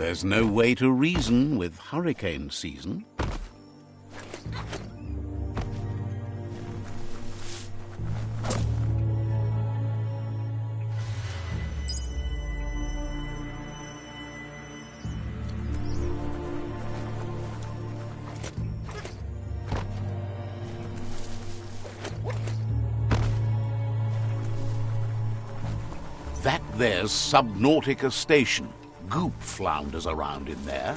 There's no way to reason with hurricane season. That there's Subnautica Station. Goop flounders around in there.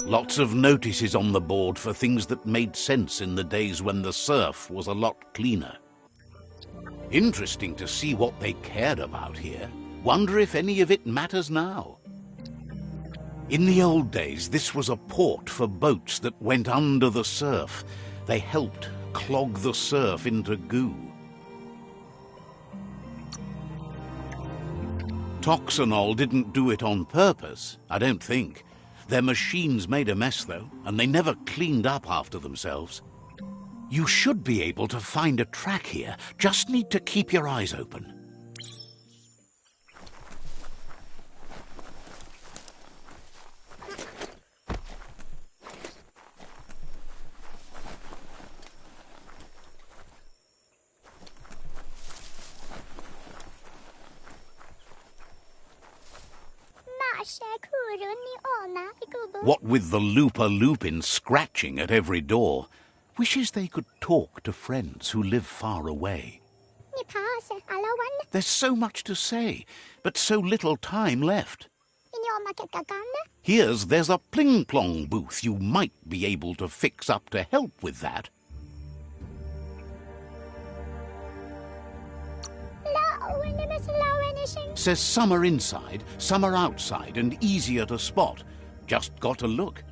Lots of notices on the board for things that made sense in the days when the surf was a lot cleaner. Interesting to see what they cared about here. Wonder if any of it matters now. In the old days, this was a port for boats that went under the surf. They helped clog the surf into goo. Toxanol didn't do it on purpose, I don't think. Their machines made a mess, though, and they never cleaned up after themselves. You should be able to find a track here. Just need to keep your eyes open. What with the looper-lupin scratching at every door, wishes they could talk to friends who live far away. There's so much to say, but so little time left. There's a pling-plong booth you might be able to fix up to help with that. Says some are inside, some are outside and easier to spot. Just got to look.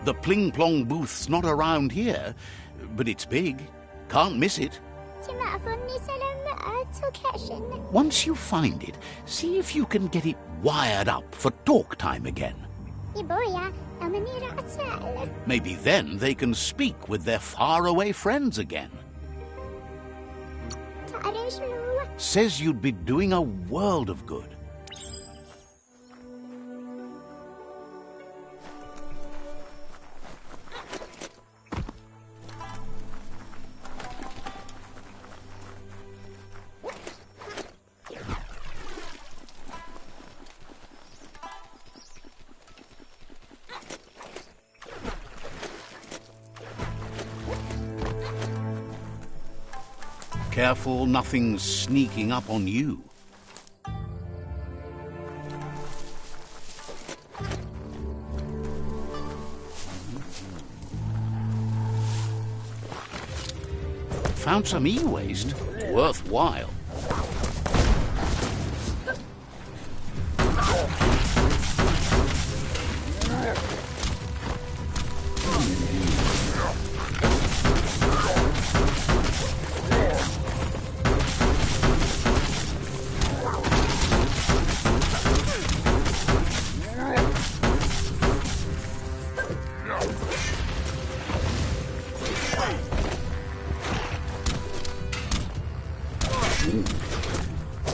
The pling-plong booth's not around here, but it's big. Can't miss it. Once you find it, see if you can get it wired up for talk time again. Maybe then they can speak with their faraway friends again. Says you'd be doing a world of good. Careful nothing's sneaking up on you. Found some e-waste. Worthwhile.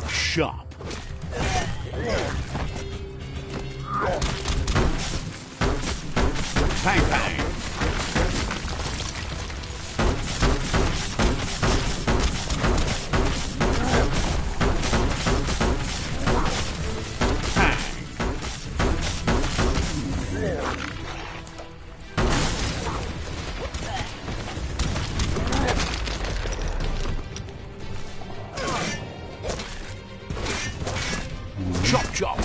Sharp. Bang, bang. Chop, chop.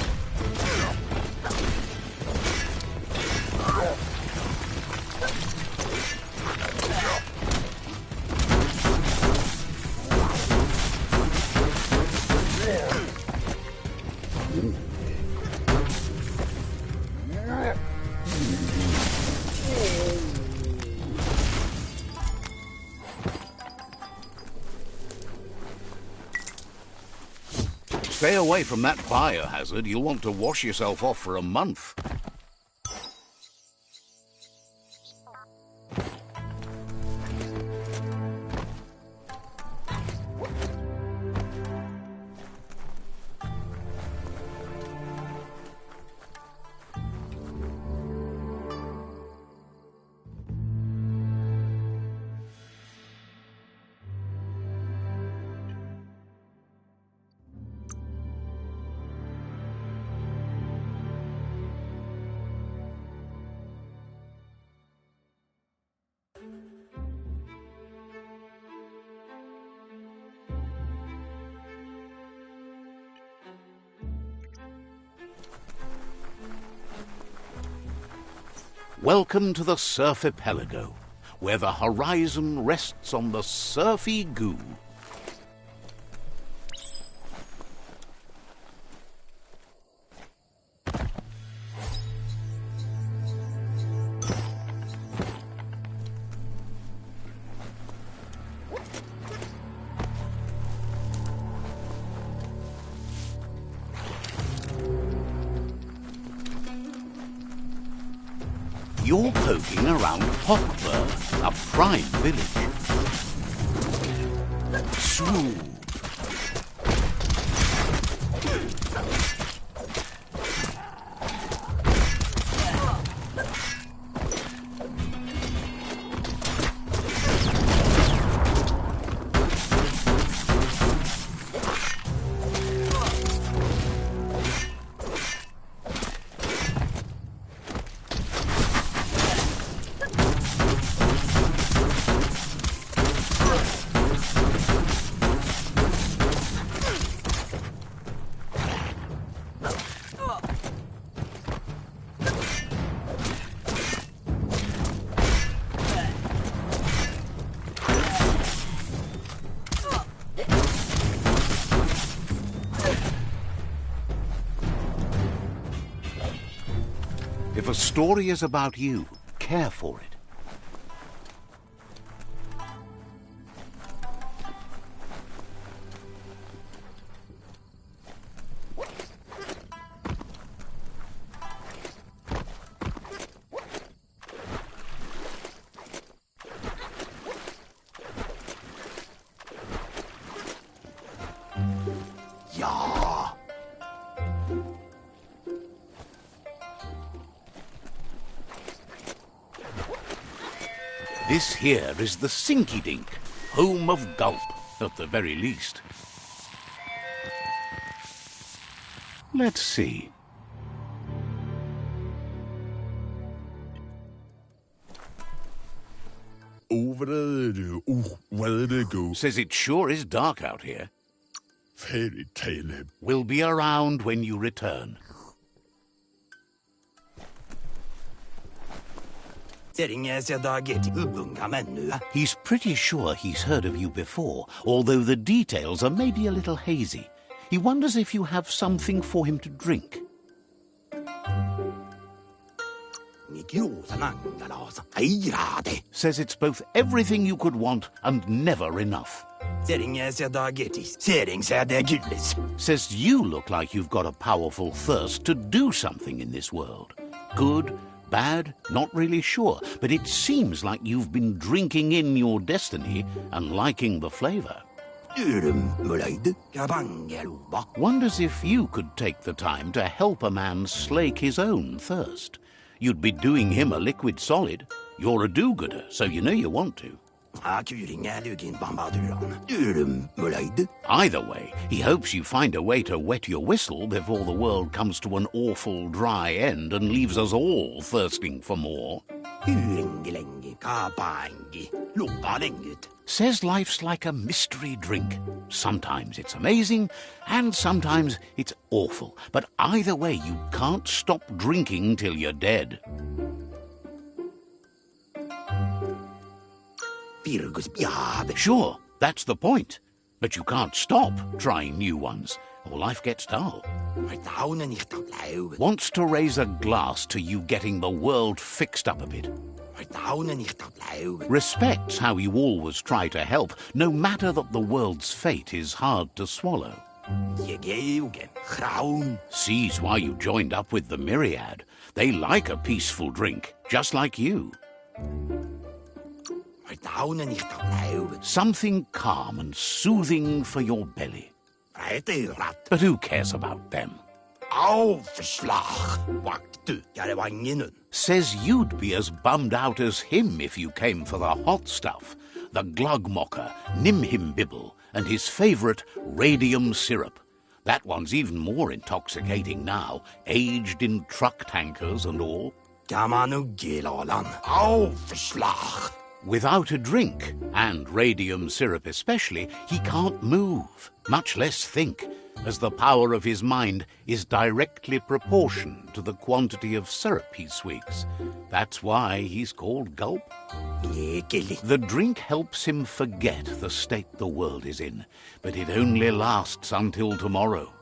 Stay away from that biohazard. You'll want to wash yourself off for a month. Welcome to the Surf Archipelago, where the horizon rests on the surfy goo. You're poking around Hockburn, a prime village. Swoop. If a story is about you, care for it. This here is the Sinky Dink, home of Gulp, at the very least. Let's see. Over the where they go. Says it sure is dark out here. Fairy tale. We'll be around when you return. He's pretty sure he's heard of you before, although the details are maybe a little hazy. He wonders if you have something for him to drink. Says it's both everything you could want and never enough. Says you look like you've got a powerful thirst to do something in this world. Good, bad, not really sure, but it seems like you've been drinking in your destiny and liking the flavor. Wonders if you could take the time to help a man slake his own thirst. You'd be doing him a liquid solid. You're a do-gooder, so you know you want to. Either way, he hopes you find a way to wet your whistle before the world comes to an awful dry end and leaves us all thirsting for more. Says life's like a mystery drink. Sometimes it's amazing, and sometimes it's awful. But either way, you can't stop drinking till you're dead. Sure, that's the point. But you can't stop trying new ones, or life gets dull. Wants to raise a glass to you getting the world fixed up a bit. Respects how you always try to help, no matter that the world's fate is hard to swallow. Sees why you joined up with the myriad. They like a peaceful drink, just like you. Something calm and soothing for your belly. But who cares about them? Says you'd be as bummed out as him if you came for the hot stuff. The glugmocker, Nimhimbibble, and his favourite radium syrup. That one's even more intoxicating now, aged in truck tankers and all. Without a drink, and radium syrup especially, he can't move, much less think, as the power of his mind is directly proportioned to the quantity of syrup he swigs. That's why he's called Gulp. The drink helps him forget the state the world is in, but it only lasts until tomorrow.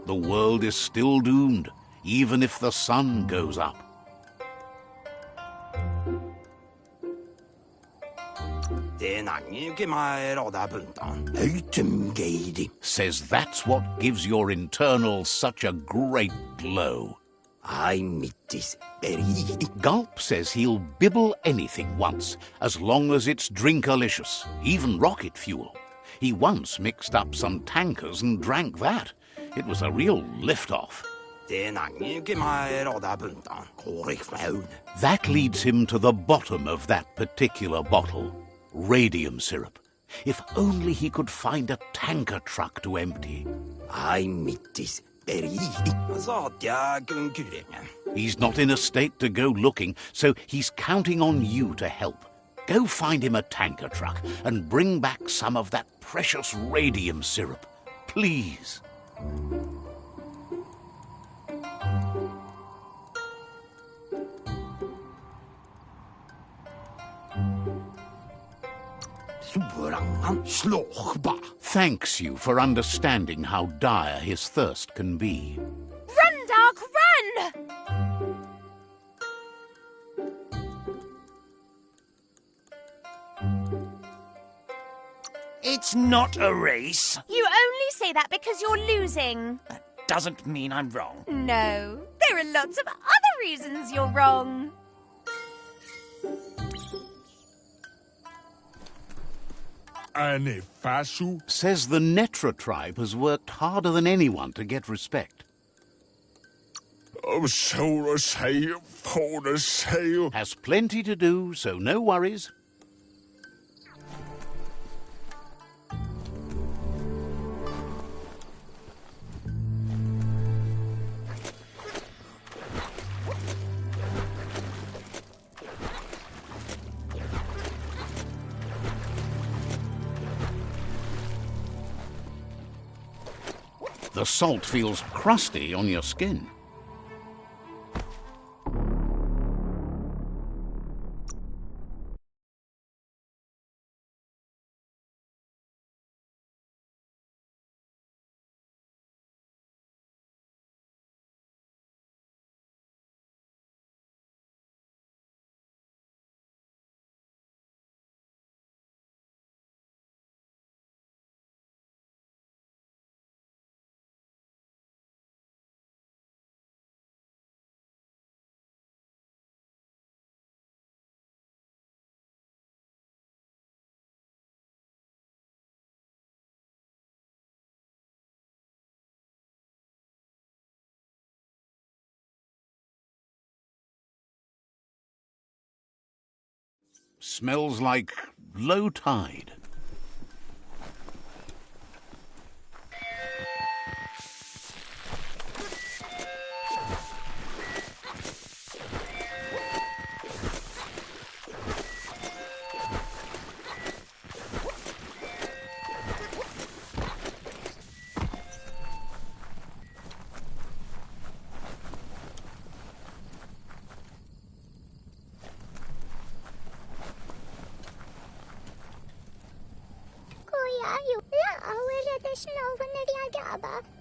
The world is still doomed, even if the sun goes up. Says that's what gives your internals such a great glow. Gulp says he'll bibble anything once, as long as it's drinkalicious, even rocket fuel. He once mixed up some tankers and drank that. It was a real lift-off. That leads him to the bottom of that particular bottle. Radium syrup. If only he could find a tanker truck to empty. He's not in a state to go looking, so he's counting on you to help. Go find him a tanker truck and bring back some of that precious radium syrup. Please. Thanks you for understanding how dire his thirst can be. Run, Dark, run! It's not a race. You only say that because you're losing. That doesn't mean I'm wrong. No, there are lots of other reasons you're wrong. Says the Netra tribe has worked harder than anyone to get respect. Has plenty to do, so no worries. The salt feels crusty on your skin. Smells like low tide.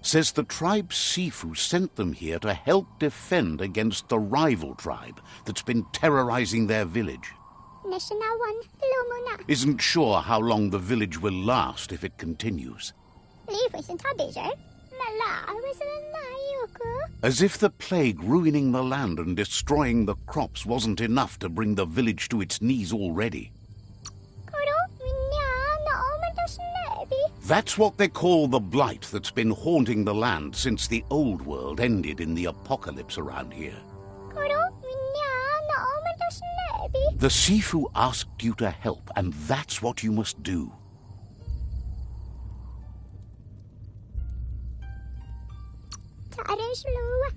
Says the tribe Sifu sent them here to help defend against the rival tribe that's been terrorizing their village. Isn't sure how long the village will last if it continues. As if the plague ruining the land and destroying the crops wasn't enough to bring the village to its knees already. That's what they call the blight that's been haunting the land since the old world ended in the apocalypse around here. The Sifu asked you to help, and that's what you must do.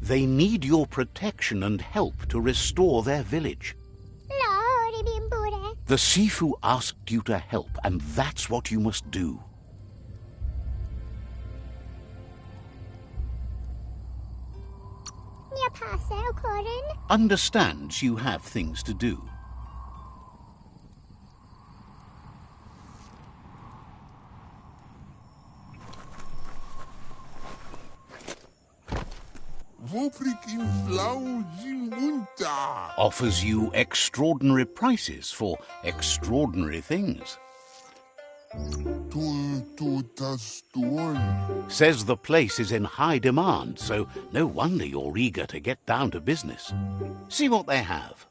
They need your protection and help to restore their village. The Sifu asked you to help, and that's what you must do. Understands you have things to do. Offers you extraordinary prices for extraordinary things. Says the place is in high demand, so no wonder you're eager to get down to business. See what they have.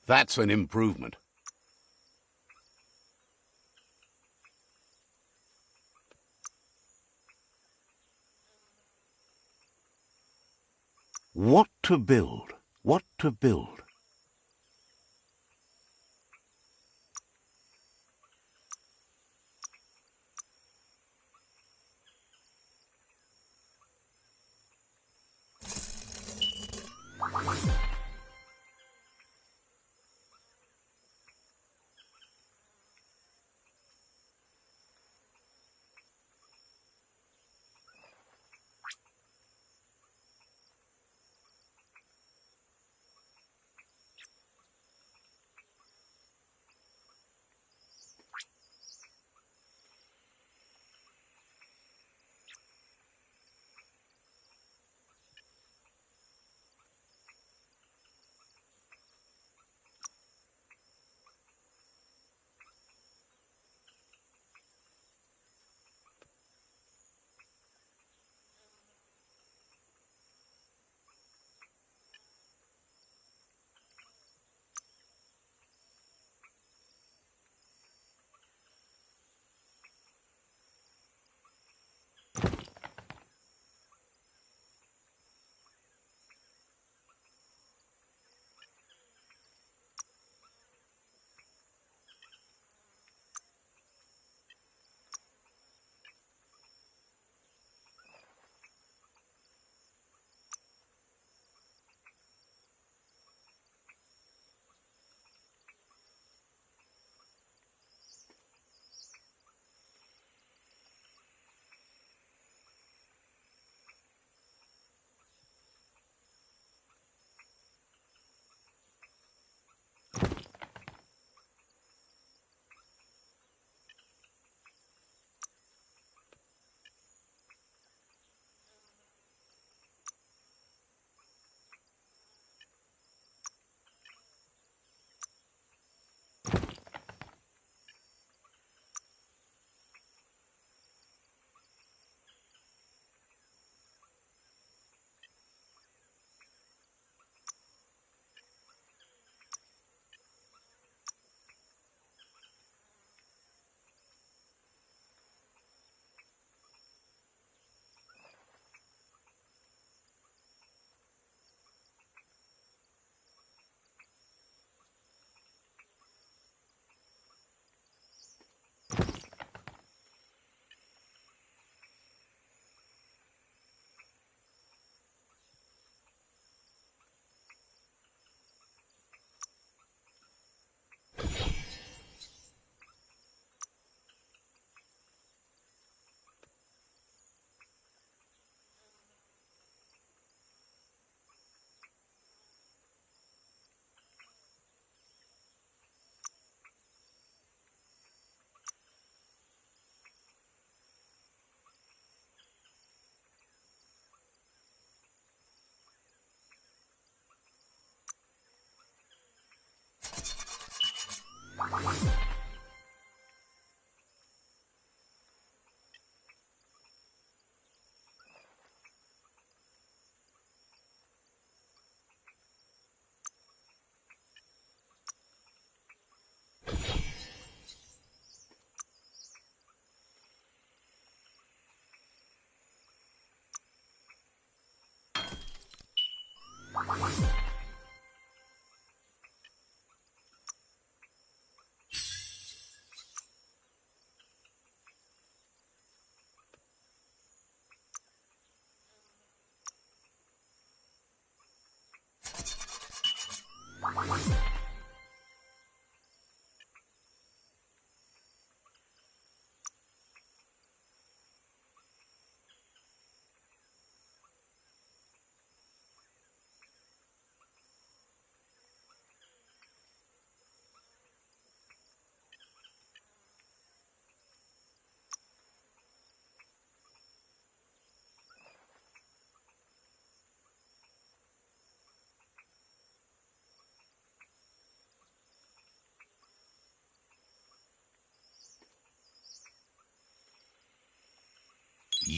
That's an improvement. What to build? What to build?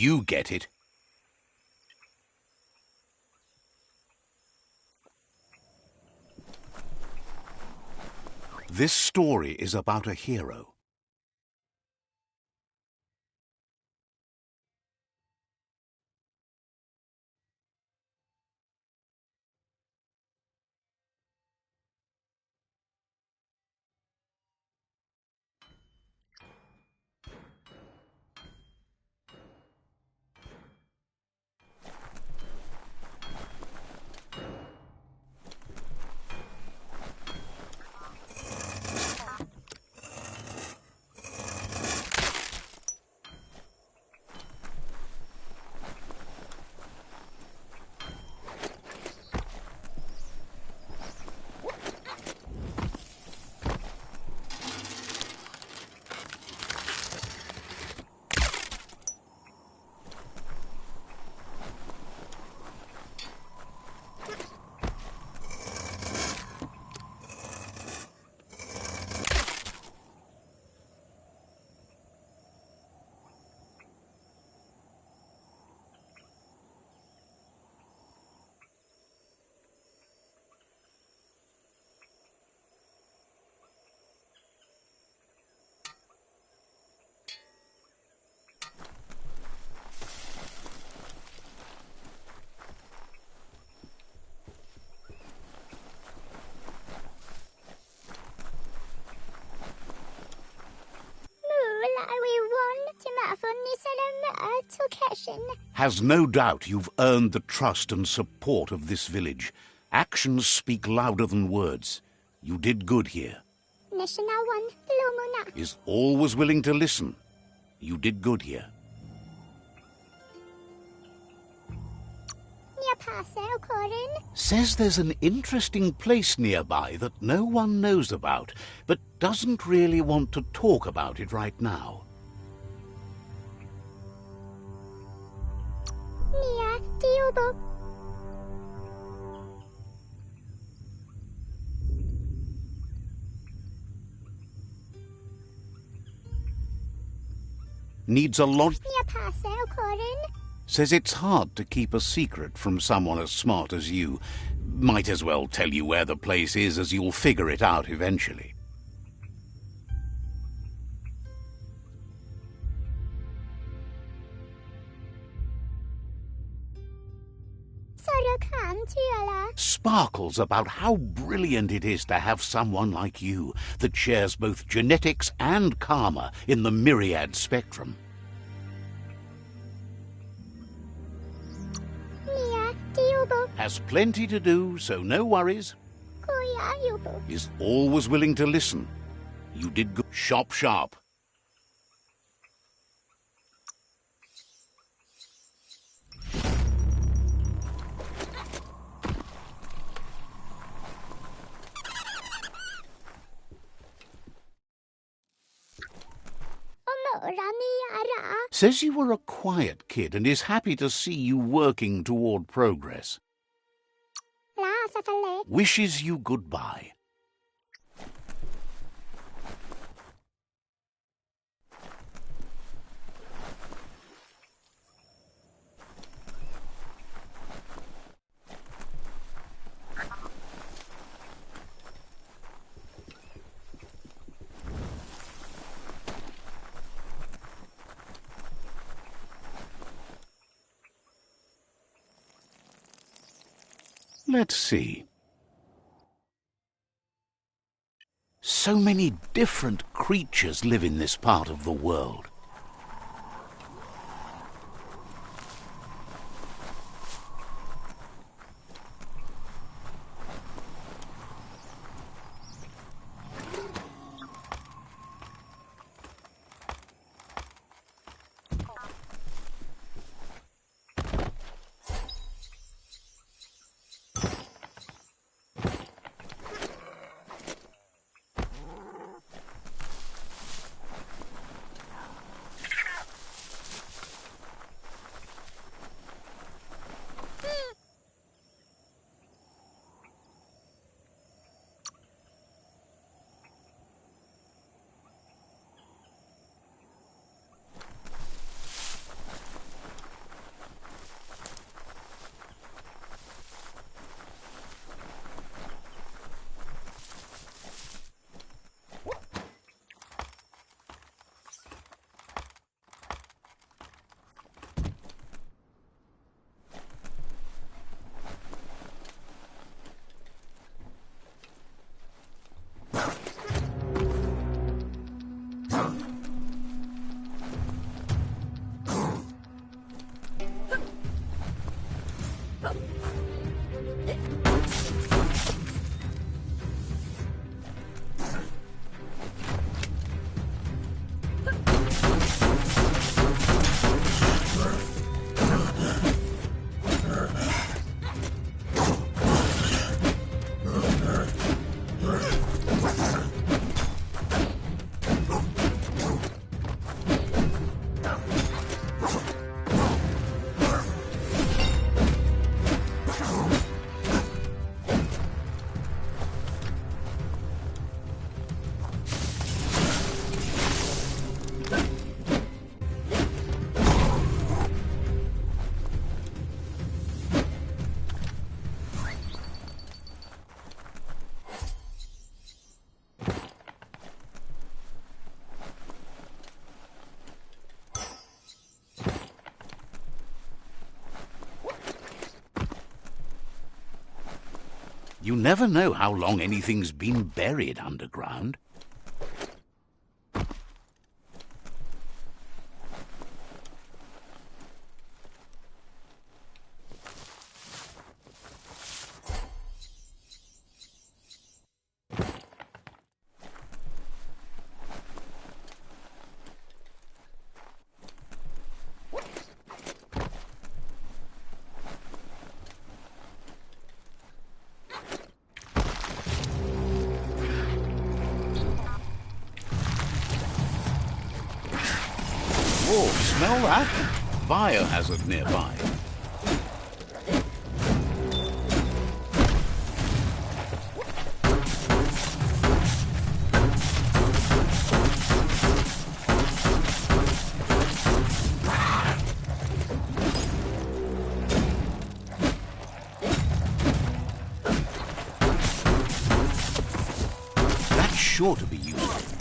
you get it. This story is about a hero. Has no doubt you've earned the trust and support of this village. Actions speak louder than words. You did good here. Is always willing to listen. You did good here. Says there's an interesting place nearby that no one knows about, but doesn't really want to talk about it right now. Needs a lot. Says it's hard to keep a secret from someone as smart as you. Might as well tell you where the place is, as you'll figure it out eventually. Sparkles about how brilliant it is to have someone like you that shares both genetics and karma in the myriad spectrum. Has plenty to do, so no worries. Is always willing to listen. You did good. Shop sharp. Says you were a quiet kid and is happy to see you working toward progress. Wishes you goodbye. Let's see. So many different creatures live in this part of the world. You never know how long anything's been buried underground. Oh, smell that? Biohazard nearby. That's sure to be useful.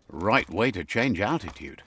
Right way to change altitude.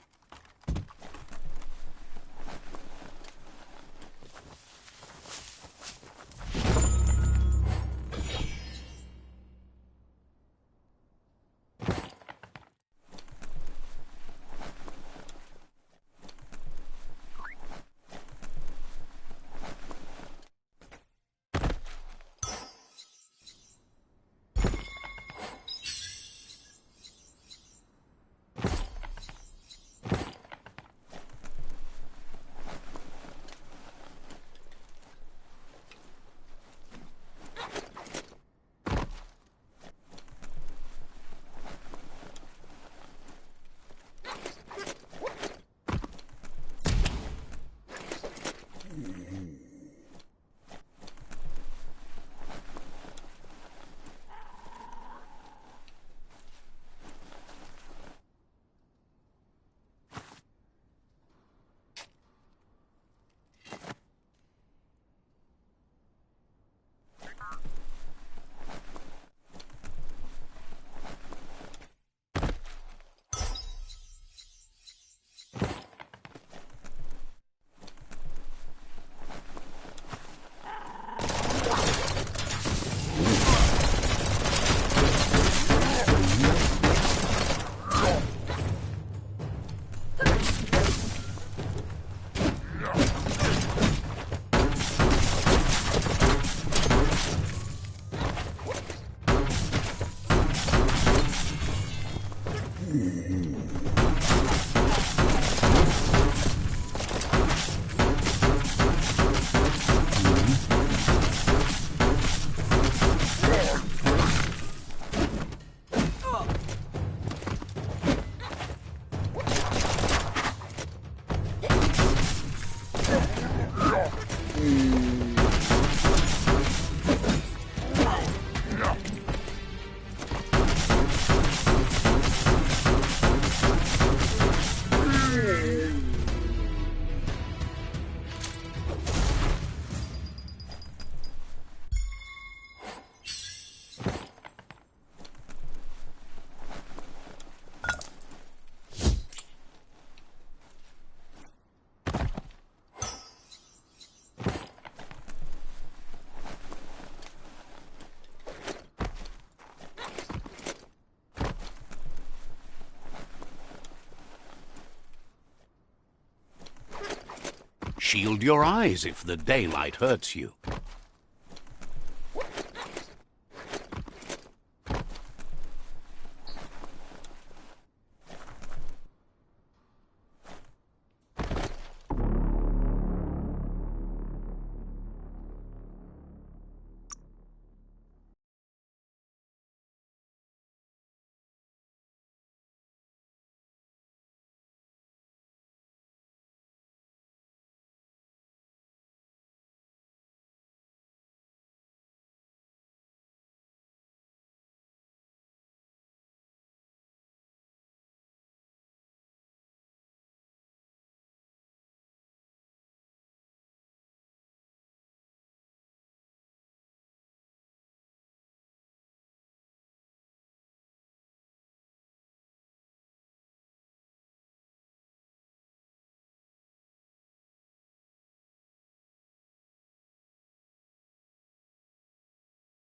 Shield your eyes if the daylight hurts you.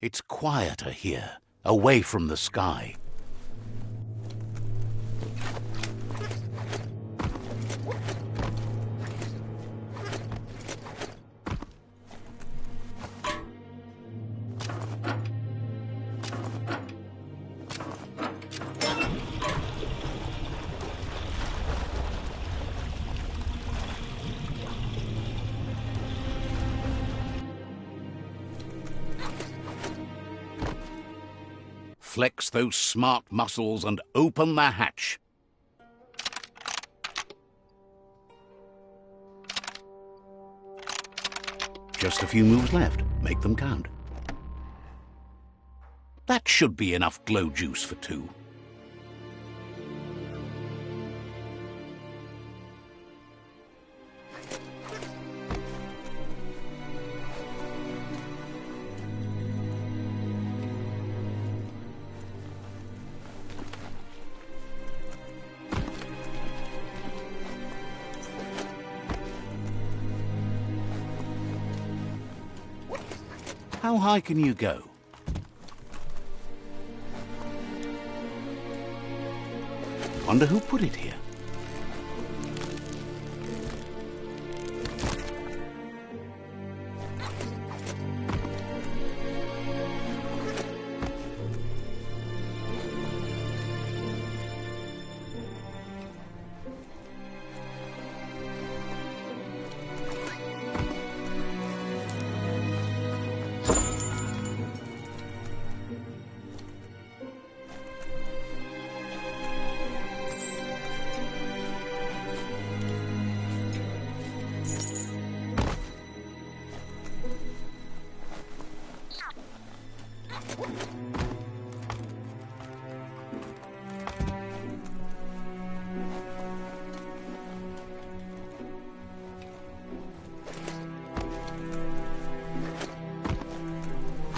It's quieter here, away from the sky. Flex those smart muscles and open the hatch. Just a few moves left. Make them count. That should be enough glow juice for two. How high can you go? Wonder who put it here.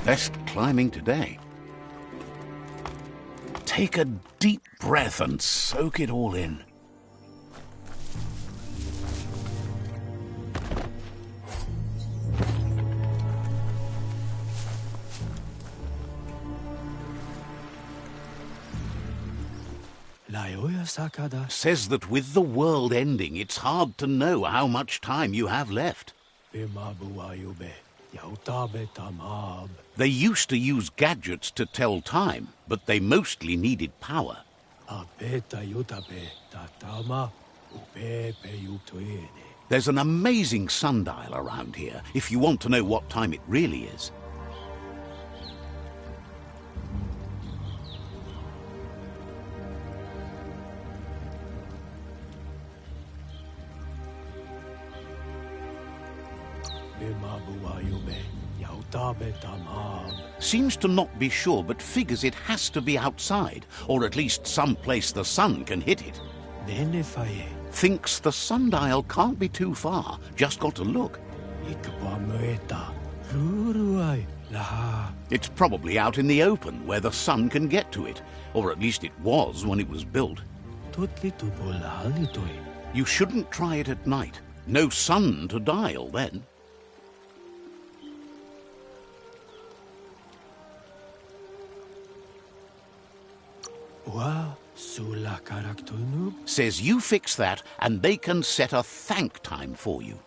Best climbing today. Take a deep breath and soak it all in. Says that with the world ending, it's hard to know how much time you have left. They used to use gadgets to tell time, but they mostly needed power. There's an amazing sundial around here, if you want to know what time it really is. Seems to not be sure, but figures it has to be outside, or at least some place the sun can hit it. Thinks the sundial can't be too far, just got to look. It's probably out in the open, where the sun can get to it, or at least it was when it was built. You shouldn't try it at night. No sun to dial then. Says you fix that and they can set a thank time for you.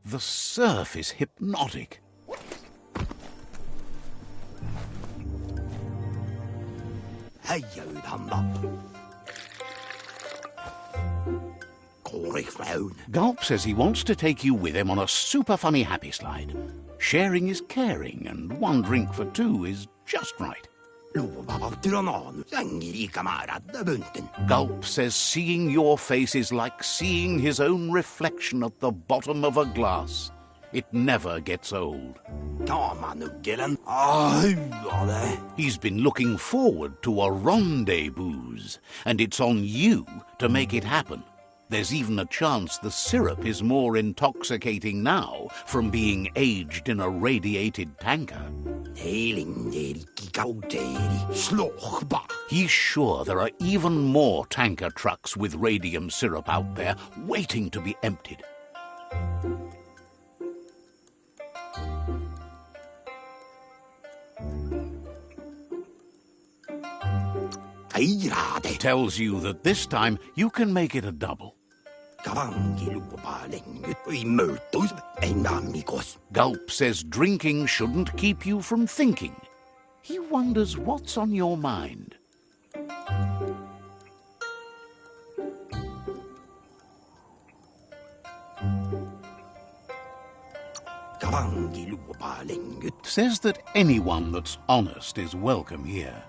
The surf is hypnotic. Gulp says he wants to take you with him on a super funny happy slide. Sharing is caring, and one drink for two is just right. Gulp says seeing your face is like seeing his own reflection at the bottom of a glass. It never gets old. He's been looking forward to a rendezvous, and it's on you to make it happen. There's even a chance the syrup is more intoxicating now from being aged in a radiated tanker. He's sure there are even more tanker trucks with radium syrup out there waiting to be emptied. Tells you that this time you can make it a double. Gulp says drinking shouldn't keep you from thinking. He wonders what's on your mind. Says that anyone that's honest is welcome here.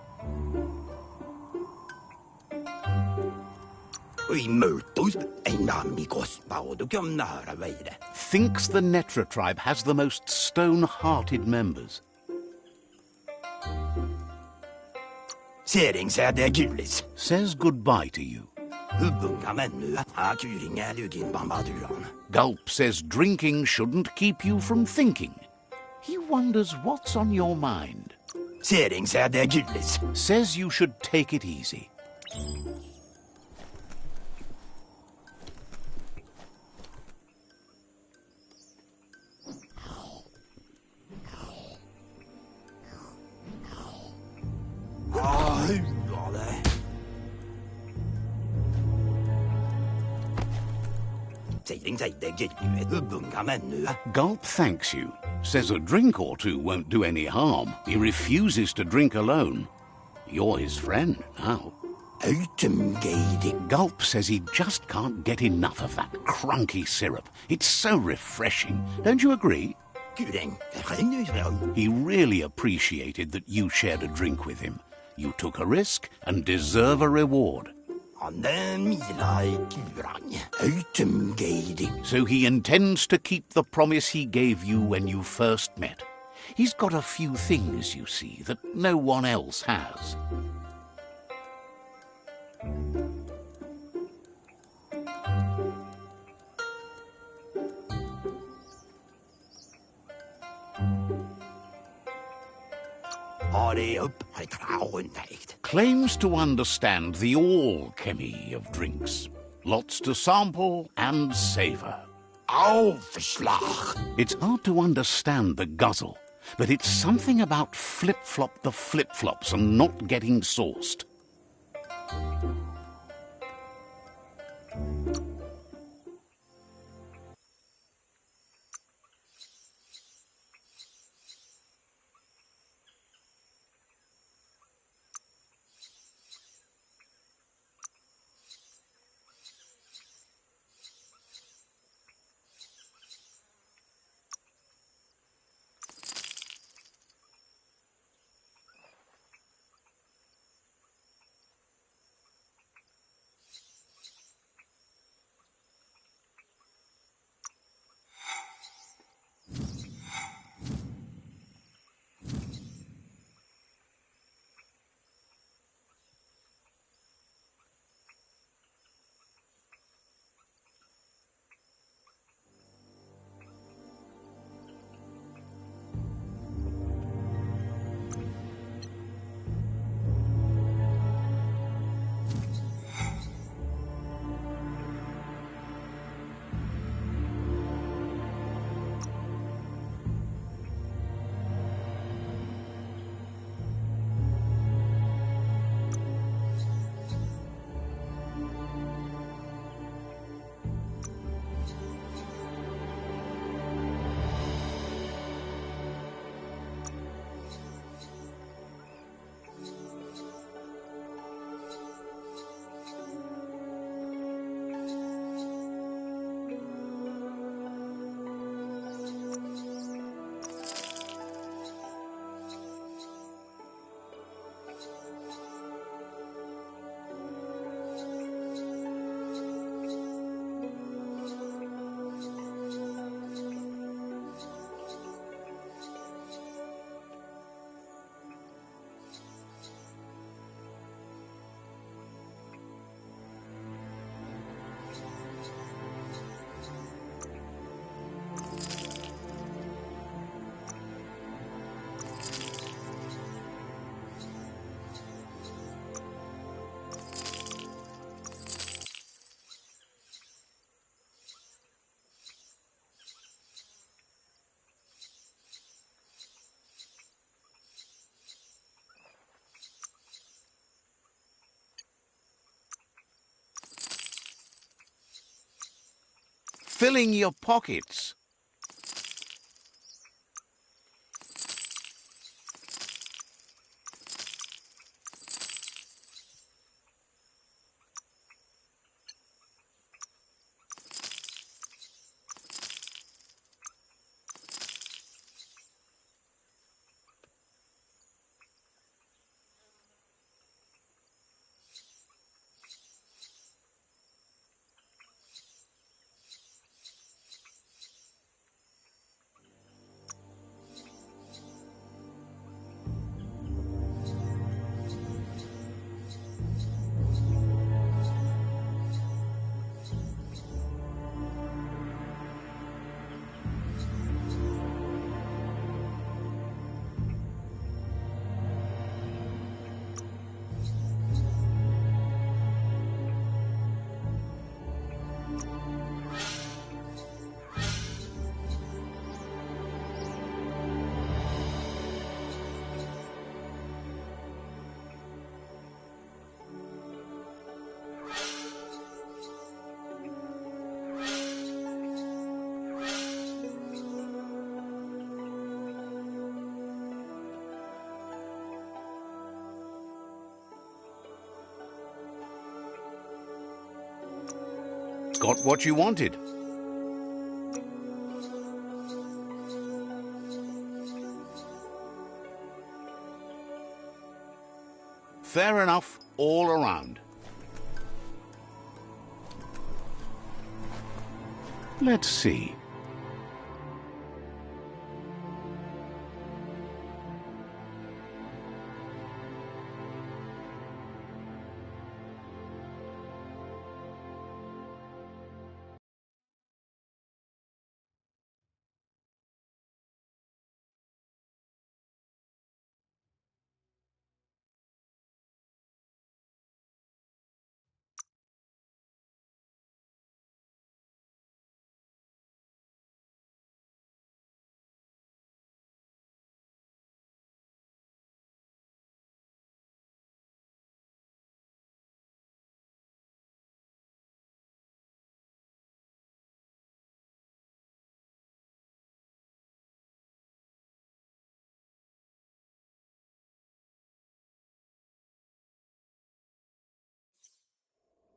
Thinks the Netra tribe has the most stone-hearted members. Says goodbye to you. Gulp says drinking shouldn't keep you from thinking. He wonders what's on your mind. Says you should take it easy. Gulp thanks you. Says a drink or two won't do any harm. He refuses to drink alone. You're his friend now. Gulp says he just can't get enough of that crunky syrup. It's so refreshing. Don't you agree? He really appreciated that you shared a drink with him. You took a risk and deserve a reward. So he intends to keep the promise he gave you when you first met. He's got a few things, you see, that no one else has. Claims to understand the alchemy of drinks. Lots to sample and savor. It's hard to understand the guzzle, but it's something about flip-flop the flip-flops and not getting sauced. filling your pockets. Got what you wanted. Fair enough all around. Let's see.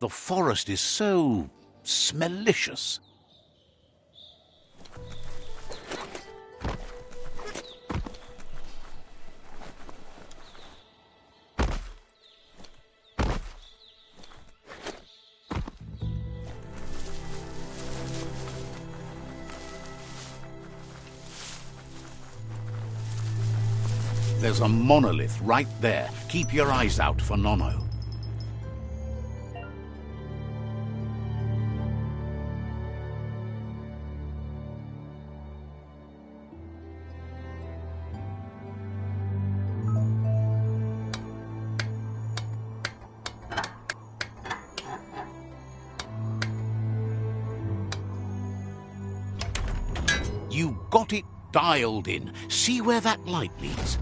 The forest is so smellicious. There's a monolith right there. Keep your eyes out for Nono. You got it dialed in. See where that light leads?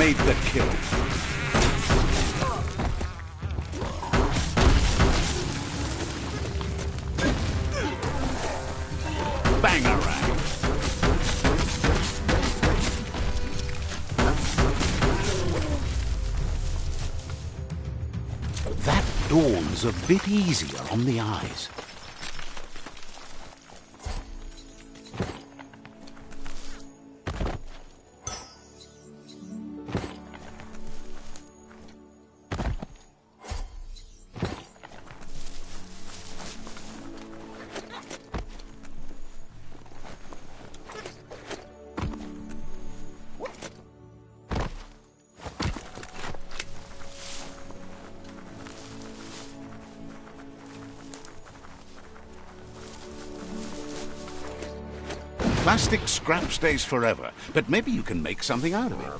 made the kill. Bangarang. That dawn's a bit easier on the eyes. Plastic scrap stays forever, but maybe you can make something out of it.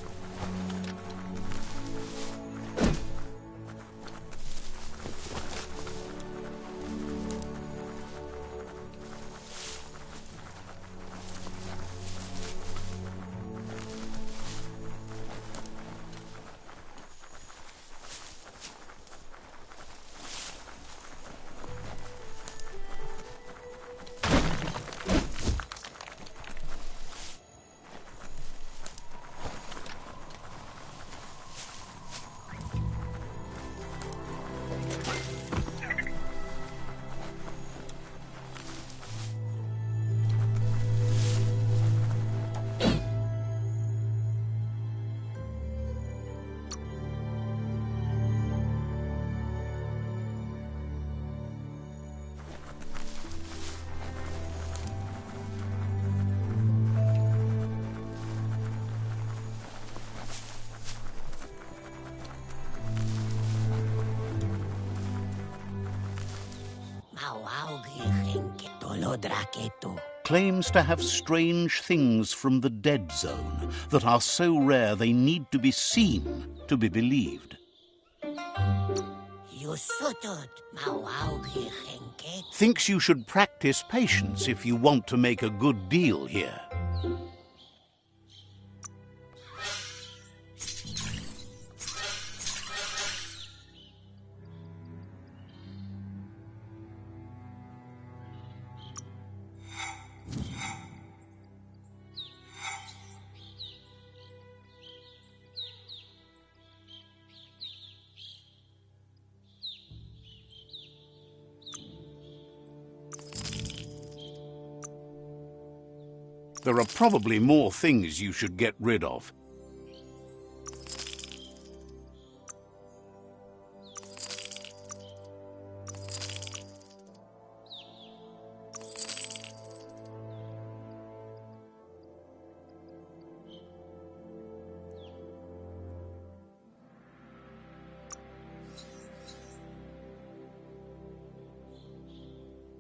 Claims to have strange things from the dead zone that are so rare they need to be seen to be believed. Thinks you should practice patience if you want to make a good deal here. There are probably more things you should get rid of.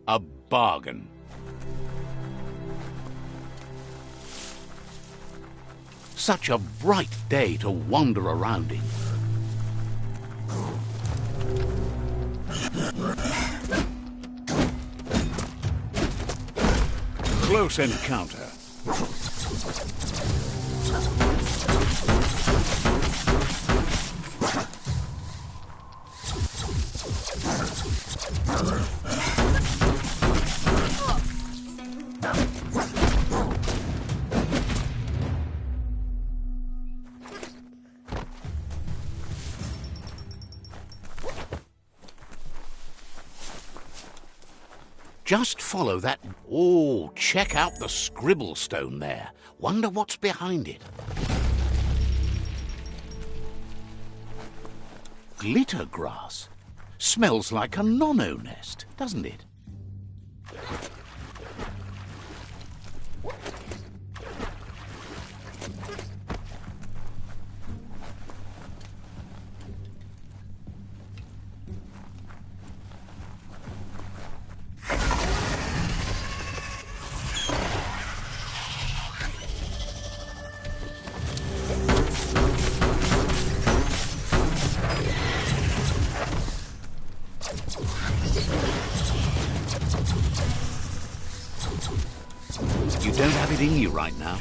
A bargain. Such a bright day to wander around in. Close encounter. Just follow that. Oh, check out the scribble stone there. Wonder what's behind it. Glitter grass. Smells like a nono nest, doesn't it? You don't have it in you right now.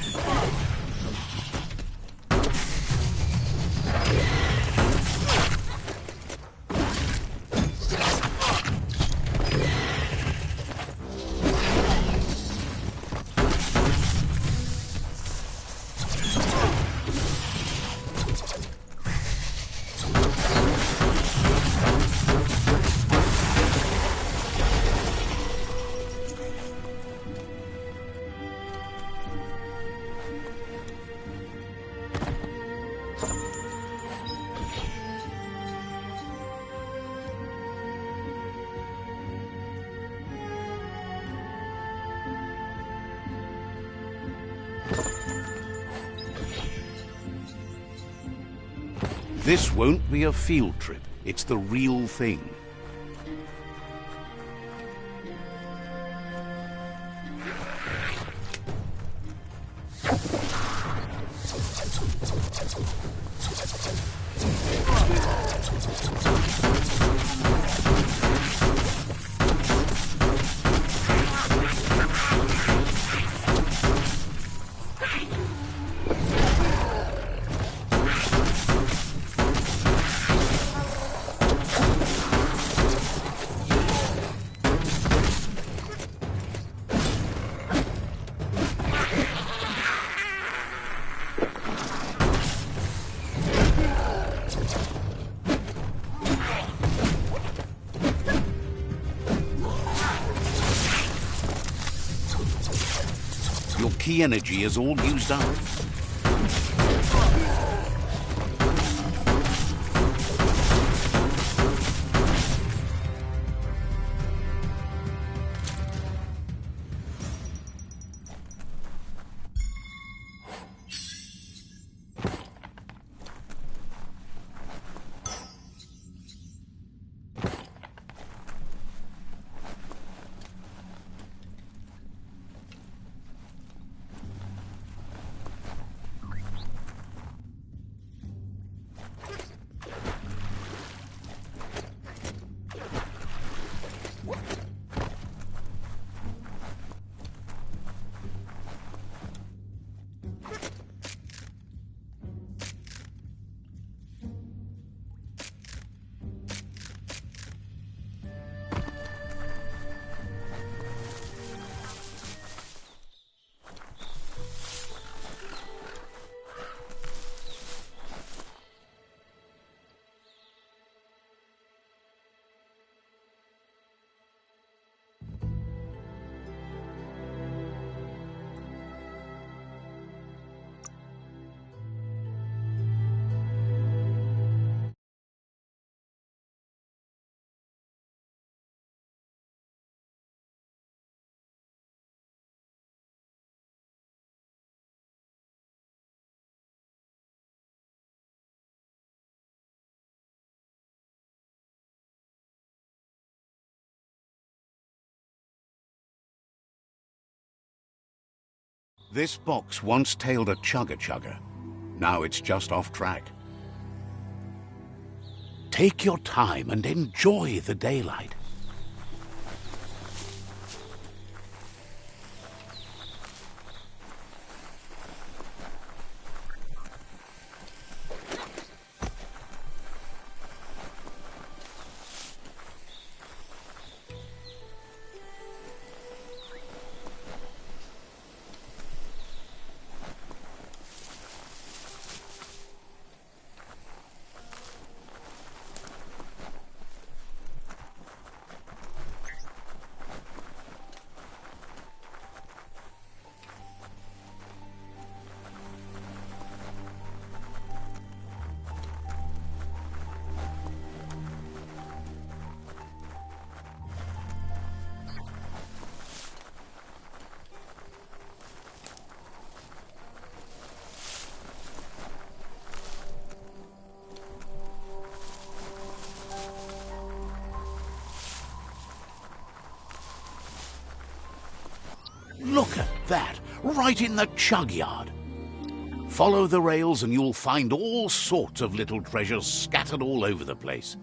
This won't be a field trip. It's the real thing. Your key energy is all used up. This box once tailed a chugga-chugga. Now it's just off track. Take your time and enjoy the daylight. Look at that, right in the chug yard. Follow the rails and you'll find all sorts of little treasures scattered all over the place.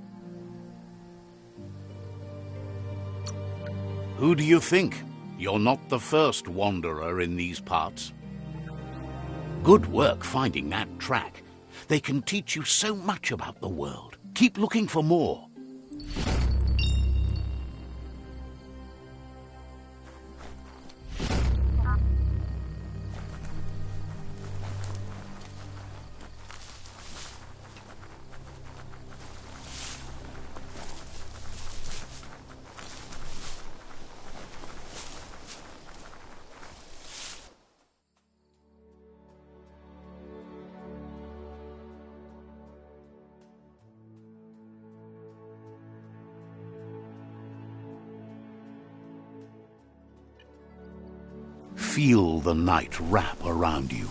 Who do you think? You're not the first wanderer in these parts. Good work finding that track. They can teach you so much about the world. Keep looking for more. Feel the night wrap around you.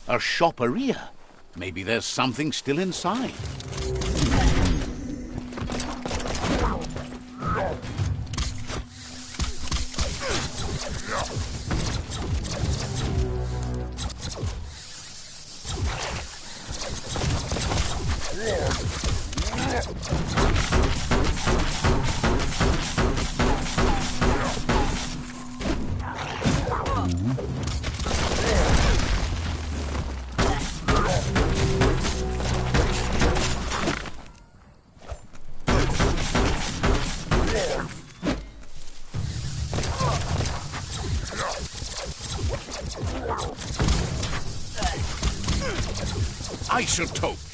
A shopperia. Maybe there's something still inside. Isotoped.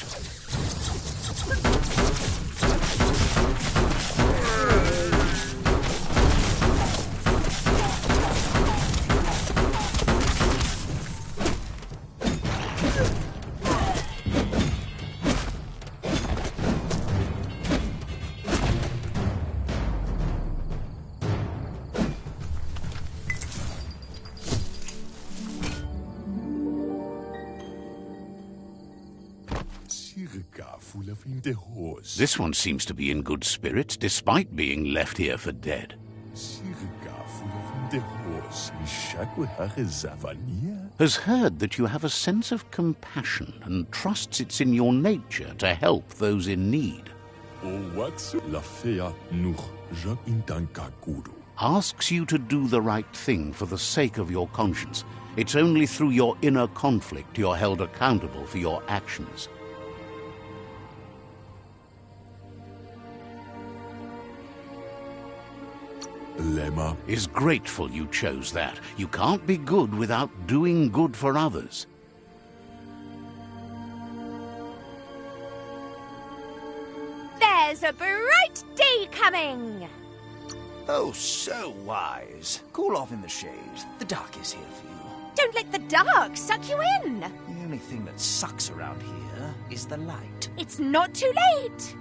This one seems to be in good spirits, despite being left here for dead. Has heard that you have a sense of compassion and trusts it's in your nature to help those in need. Asks you to do the right thing for the sake of your conscience. It's only through your inner conflict you're held accountable for your actions. Lemma Is grateful you chose that. You can't be good without doing good for others. There's a bright day coming! Oh, so wise. Cool off in the shade. The dark is here for you. Don't let the dark suck you in! The only thing that sucks around here is the light. It's not too late!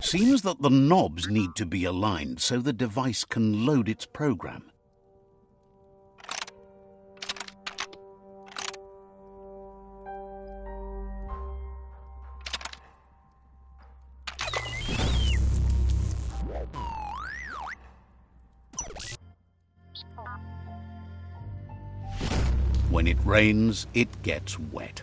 Seems that the knobs need to be aligned so the device can load its program. When it rains, it gets wet.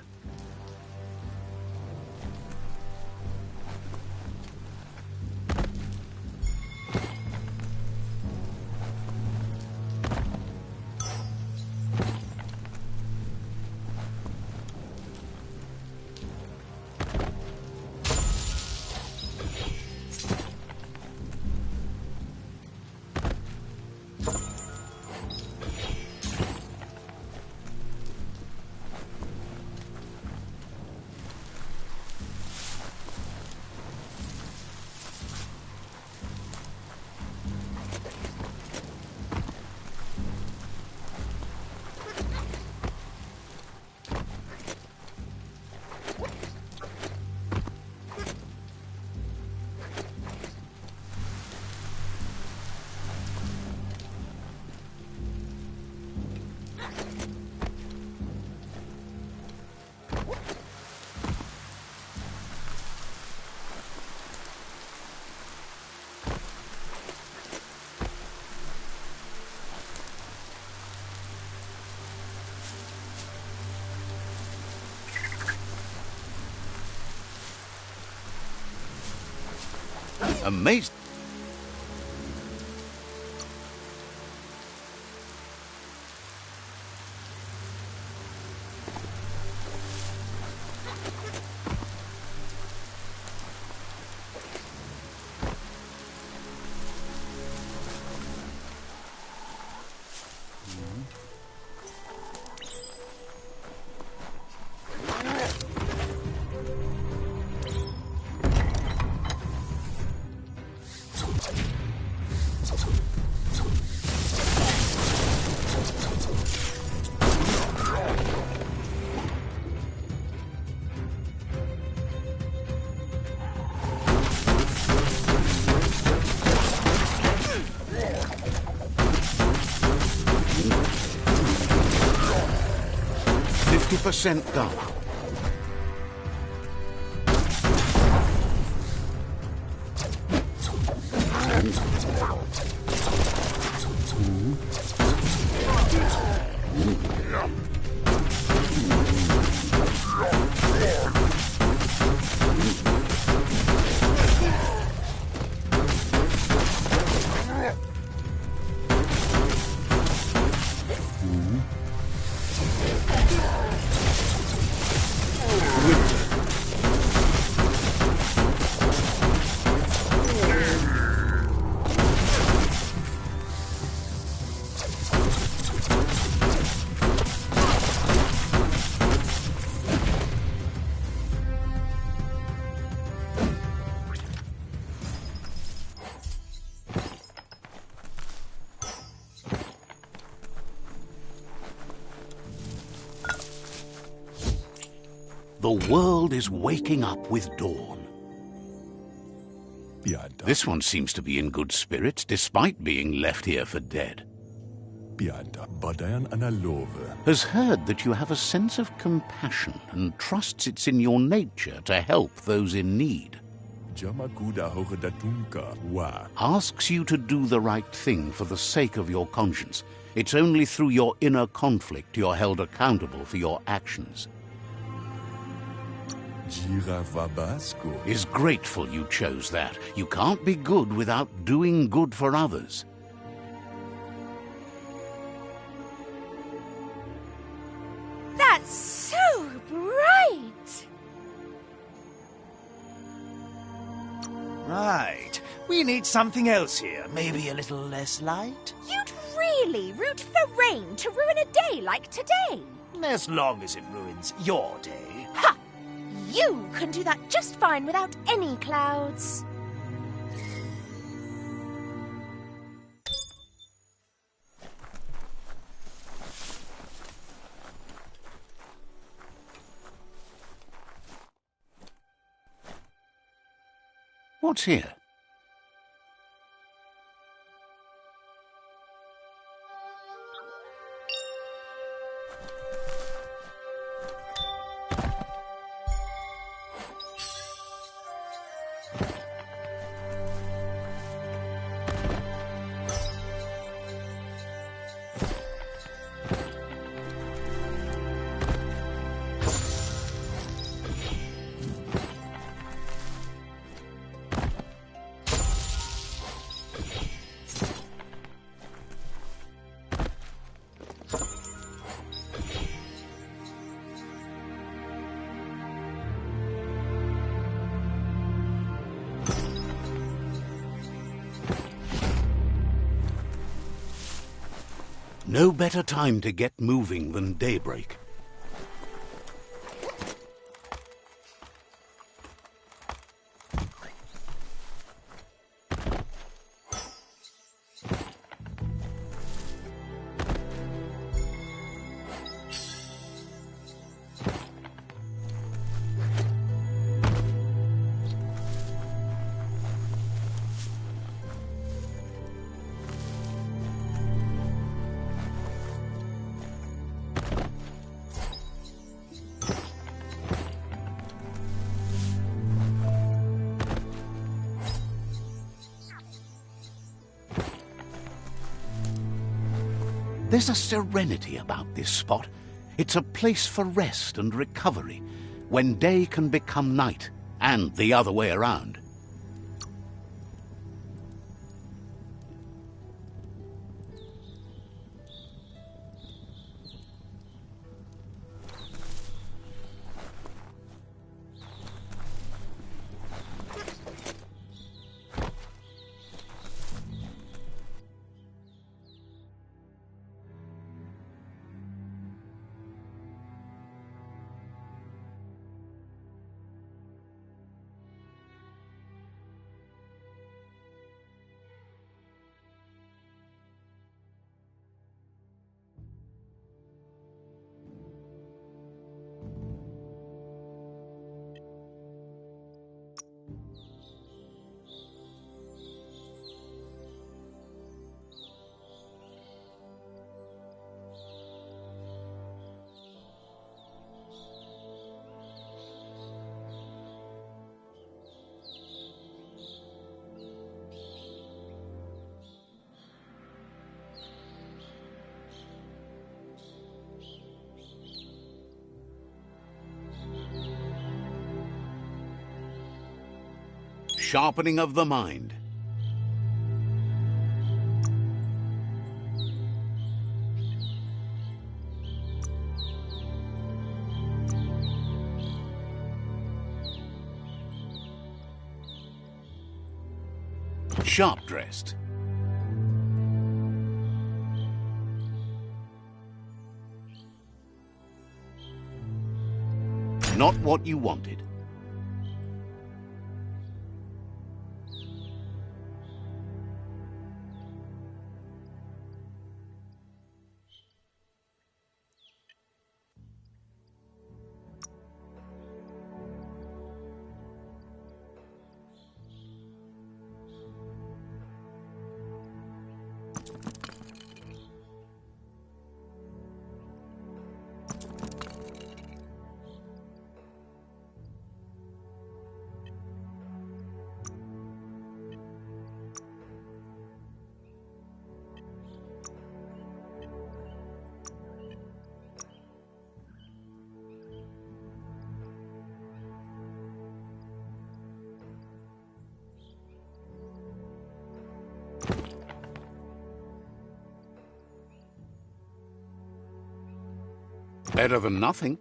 Amazing. Percent done. The world is waking up with dawn. This one seems to be in good spirits, despite being left here for dead. Has heard that you have a sense of compassion and trusts it's in your nature to help those in need. Asks you to do the right thing for the sake of your conscience. It's only through your inner conflict you're held accountable for your actions. Is grateful you chose that. You can't be good without doing good for others. That's so bright! Right. We need something else here. Maybe a little less light? You'd really root for rain to ruin a day like today? As long as it ruins your day. Ha! You can do that just fine without any clouds. What's here? No better time to get moving than daybreak. There's a serenity about this spot. It's a place for rest and recovery, when day can become night, and the other way around. Sharpening of the mind. Sharp dressed. Not what you wanted. Better than nothing.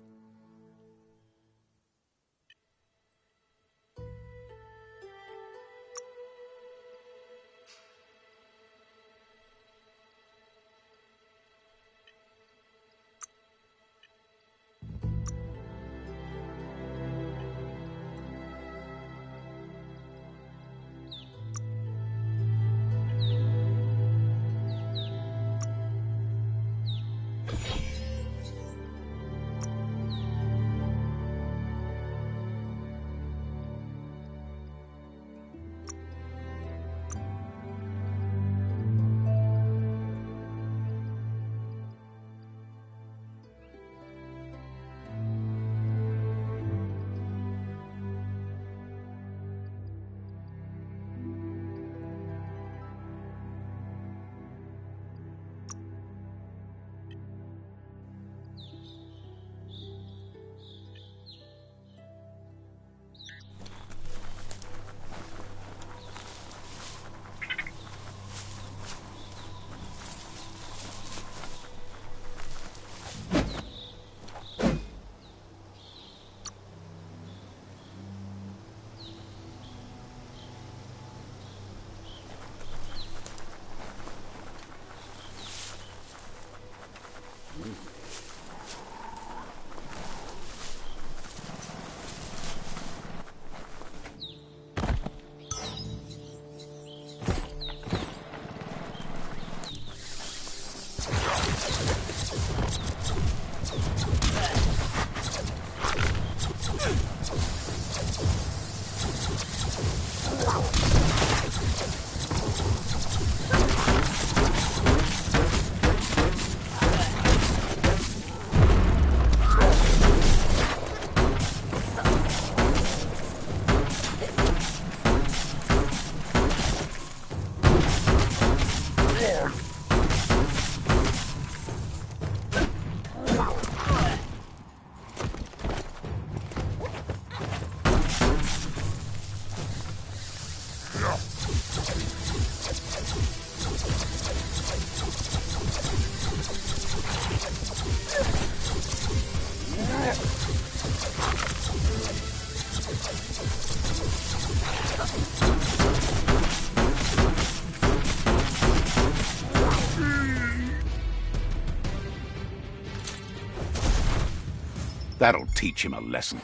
That'll teach him a lesson.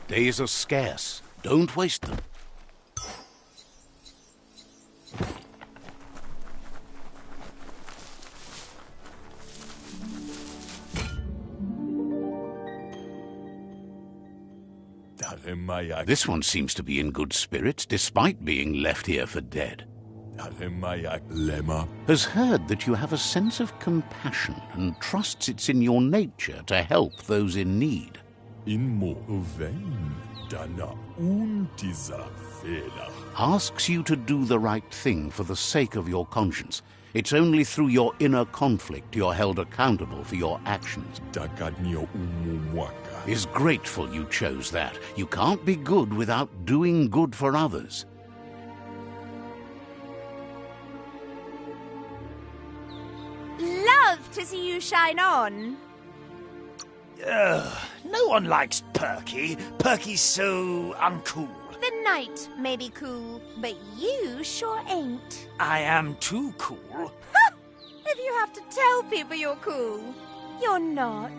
Days are scarce. Don't waste them. This one seems to be in good spirits, despite being left here for dead. Has heard that you have a sense of compassion and trusts it's in your nature to help those in need. Asks you to do the right thing for the sake of your conscience. It's only through your inner conflict you're held accountable for your actions. Is grateful you chose that. You can't be good without doing good for others. Love to see you shine on. No one likes Perky. Perky's so uncool. The knight may be cool, but you sure ain't. I am too cool. If you have to tell people you're cool, you're not.